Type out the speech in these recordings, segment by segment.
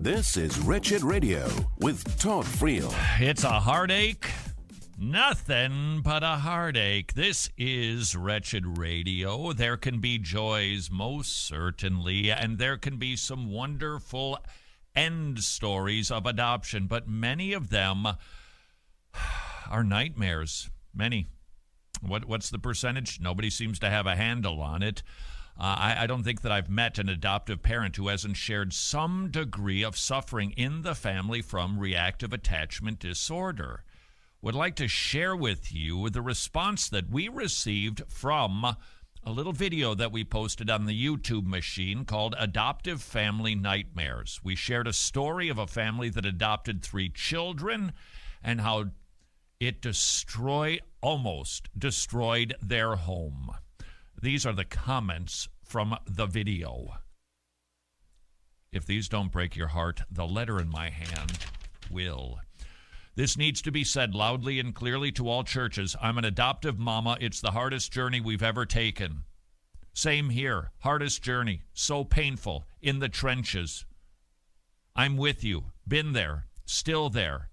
This is Wretched Radio with Todd Friel. It's a heartache. Nothing but a heartache. This is Wretched Radio. There can be joys, most certainly, and there can be some wonderful end stories of adoption, but many of them are nightmares. Many. What's the percentage? Nobody seems to have a handle on it. I don't think that I've met an adoptive parent who hasn't shared some degree of suffering in the family from reactive attachment disorder. Would like to share with you the response that we received from a little video that we posted on the YouTube machine called Adoptive Family Nightmares. We shared a story of a family that adopted 3 children and how it almost destroyed their home. These are the comments from the video. If these don't break your heart, the letter in my hand will. This needs to be said loudly and clearly to all churches. I'm an adoptive mama. It's the hardest journey we've ever taken. Same here. Hardest journey. So painful. In the trenches. I'm with you. Been there. Still there.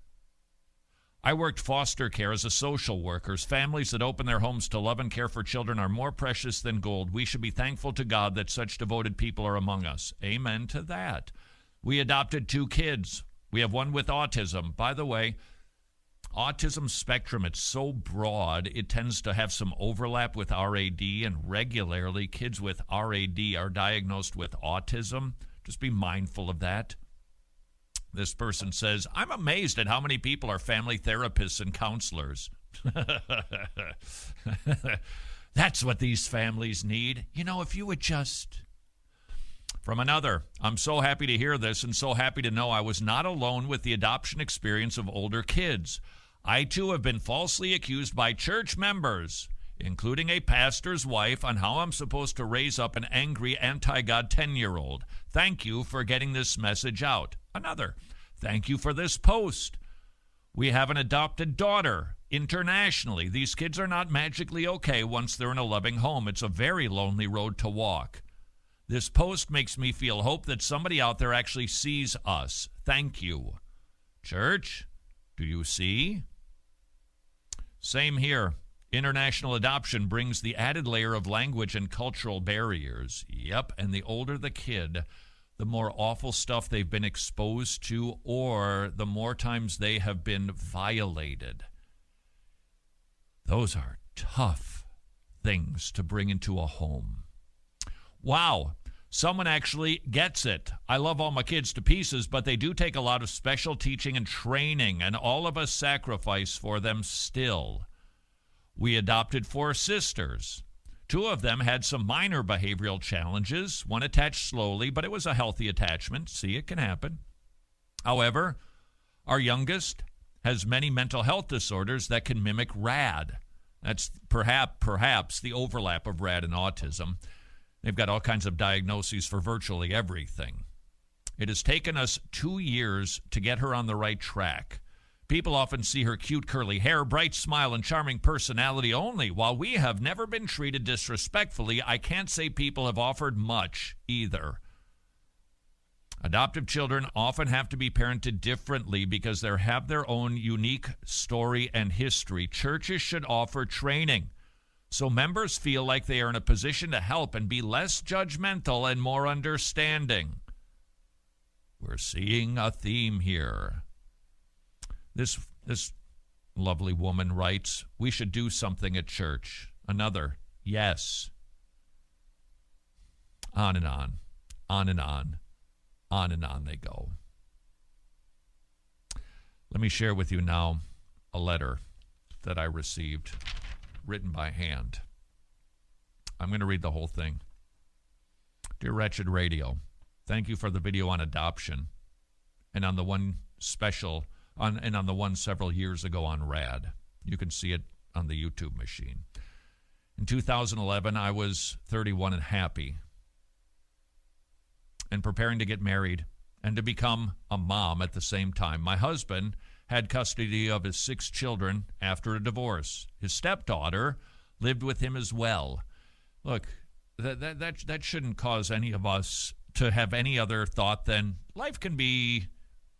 I worked foster care as a social worker. Families that open their homes to love and care for children are more precious than gold. We should be thankful to God that such devoted people are among us. Amen to that. We adopted 2 kids. We have one with autism. By the way, autism spectrum, it's so broad, it tends to have some overlap with RAD, and regularly kids with RAD are diagnosed with autism. Just be mindful of that. This person says, I'm amazed at how many people are family therapists and counselors. That's what these families need. You know, if you would just... From another, I'm so happy to hear this and so happy to know I was not alone with the adoption experience of older kids. I, too, have been falsely accused by church members, including a pastor's wife, on how I'm supposed to raise up an angry, anti-God 10-year-old. Thank you for getting this message out. Another, thank you for this post. We have an adopted daughter internationally. These kids are not magically okay once they're in a loving home. It's a very lonely road to walk. This post makes me feel hope that somebody out there actually sees us. Thank you. Church, do you see? Same here. International adoption brings the added layer of language and cultural barriers. Yep, and the older the kid, the more awful stuff they've been exposed to, or the more times they have been violated. Those are tough things to bring into a home. Wow, someone actually gets it. I love all my kids to pieces, but they do take a lot of special teaching and training, and all of us sacrifice for them still. We adopted 4 sisters. 2 of them had some minor behavioral challenges. One attached slowly, but it was a healthy attachment. See, it can happen. However, our youngest has many mental health disorders that can mimic RAD. That's perhaps the overlap of RAD and autism. They've got all kinds of diagnoses for virtually everything. It has taken us 2 years to get her on the right track. People often see her cute curly hair, bright smile, and charming personality only. While we have never been treated disrespectfully, I can't say people have offered much either. Adoptive children often have to be parented differently because they have their own unique story and history. Churches should offer training so members feel like they are in a position to help and be less judgmental and more understanding. We're seeing a theme here. This lovely woman writes, we should do something at church. Another, yes. On and on, on and on, on and on they go. Let me share with you now a letter that I received, written by hand. I'm going to read the whole thing. Dear Wretched Radio, thank you for the video on adoption and on the one several years ago on RAD. You can see it on the YouTube machine. In 2011, I was 31 and happy and preparing to get married and to become a mom at the same time. My husband had custody of his 6 children after a divorce. His stepdaughter lived with him as well. Look, that shouldn't cause any of us to have any other thought than life can be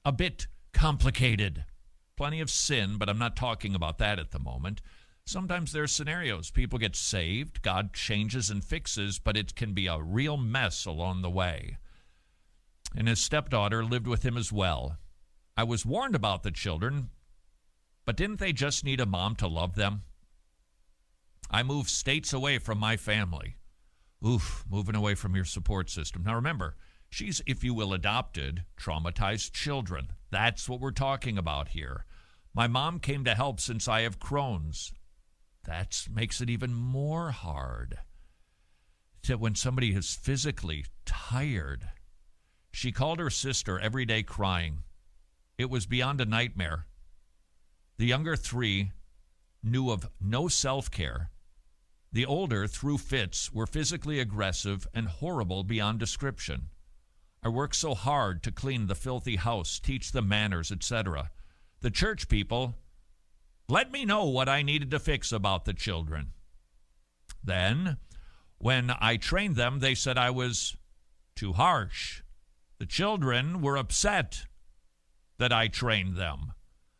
a bit complicated. Plenty of sin, but I'm not talking about that at the moment. Sometimes there are scenarios. People get saved, God changes and fixes, but it can be a real mess along the way. And his stepdaughter lived with him as well. I was warned about the children, but didn't they just need a mom to love them? I moved states away from my family. Oof, moving away from your support system. Now remember, she's, if you will, adopted traumatized children. That's what we're talking about here. My mom came to help since I have Crohn's. That makes it even more hard. When somebody is physically tired, she called her sister every day crying. It was beyond a nightmare. The younger three knew of no self-care. The older, through fits, were physically aggressive and horrible beyond description. I worked so hard to clean the filthy house, teach them manners, etc. The church people let me know what I needed to fix about the children. Then, when I trained them, they said I was too harsh. The children were upset that I trained them.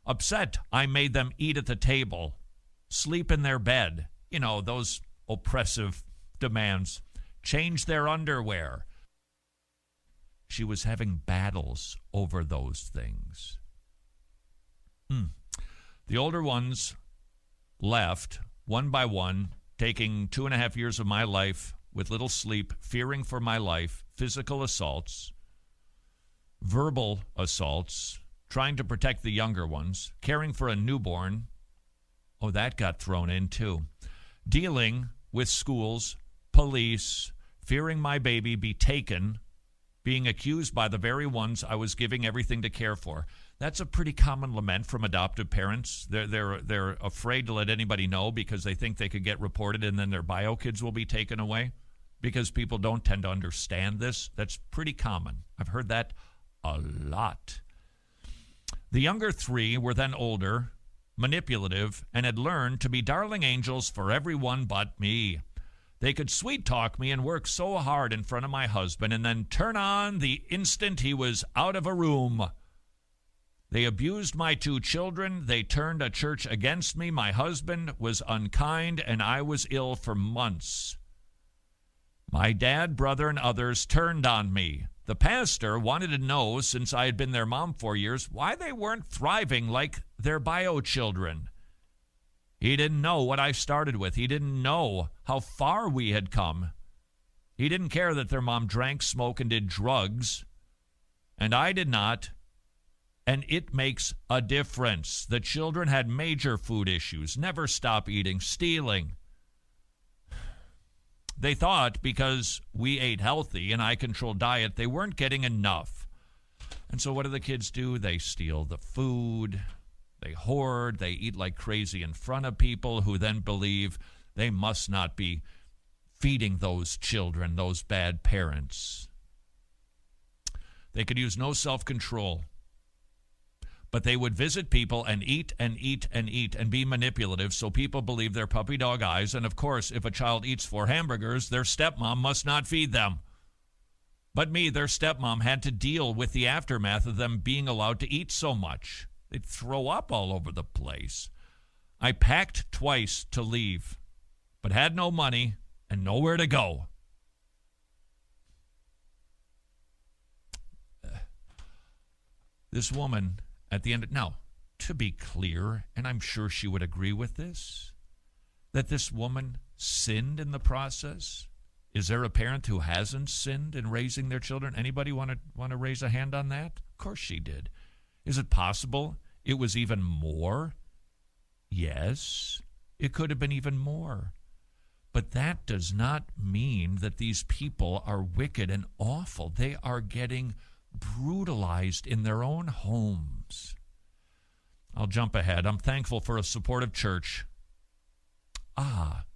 Upset I made them eat at the table, sleep in their bed. You know, those oppressive demands. Change their underwear. She was having battles over those things. The older ones left, one by one, taking 2.5 years of my life with little sleep, fearing for my life, physical assaults, verbal assaults, trying to protect the younger ones, caring for a newborn. Oh, that got thrown in too. Dealing with schools, police, fearing my baby be taken, being accused by the very ones I was giving everything to care for. That's a pretty common lament from adoptive parents. They're afraid to let anybody know because they think they could get reported and then their bio kids will be taken away because people don't tend to understand this. That's pretty common. I've heard that a lot. The younger three were then older, manipulative, and had learned to be darling angels for everyone but me. They could sweet talk me and work so hard in front of my husband and then turn on the instant he was out of a room. They abused my 2 children. They turned a church against me. My husband was unkind, and I was ill for months. My dad, brother, and others turned on me. The pastor wanted to know, since I had been their mom 4 years, why they weren't thriving like their bio children. He didn't know what I started with. He didn't know how far we had come. He didn't care that their mom drank, smoked, and did drugs. And I did not. And it makes a difference. The children had major food issues, never stop eating, stealing. They thought because we ate healthy and I controlled diet, they weren't getting enough. And so what do the kids do? They steal the food. They hoard. They eat like crazy in front of people who then believe they must not be feeding those children, those bad parents. They could use no self-control. But they would visit people and eat and eat and eat and be manipulative so people believe their puppy dog eyes. And, of course, if a child eats 4 hamburgers, their stepmom must not feed them. But me, their stepmom, had to deal with the aftermath of them being allowed to eat so much. They'd throw up all over the place. I packed twice to leave, but had no money and nowhere to go. This woman... At the end, now, to be clear, and I'm sure she would agree with this, that this woman sinned in the process. Is there a parent who hasn't sinned in raising their children? Anybody want to raise a hand on that? Of course she did. Is it possible it was even more? Yes, it could have been even more. But that does not mean that these people are wicked and awful. They are getting brutalized in their own homes. I'll jump ahead. I'm thankful for a supportive church.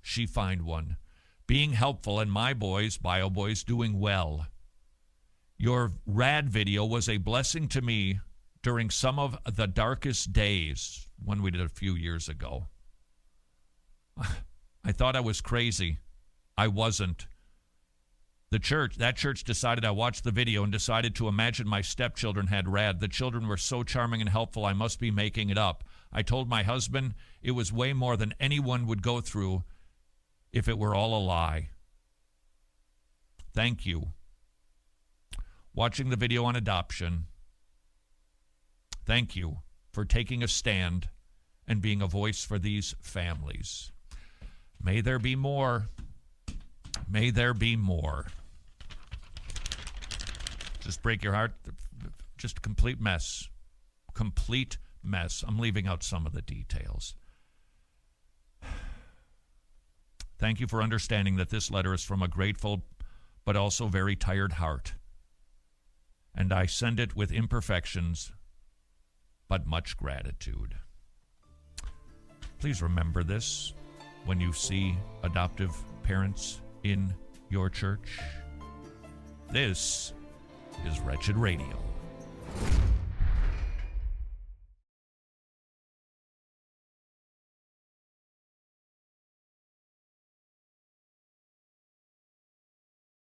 She find one. Being helpful and my boys, bio boys, doing well. Your rad video was a blessing to me during some of the darkest days when we did a few years ago. I thought I was crazy. I wasn't. That church decided, I watched the video and decided to imagine my stepchildren had rad. The children were so charming and helpful, I must be making it up. I told my husband it was way more than anyone would go through if it were all a lie. Thank you. Watching the video on adoption, thank you for taking a stand and being a voice for these families. May there be more. May there be more. Just break your heart. Just a complete mess. Complete mess. I'm leaving out some of the details. Thank you for understanding that this letter is from a grateful but also very tired heart. And I send it with imperfections, but much gratitude. Please remember this when you see adoptive parents in your church. This is Wretched Radio.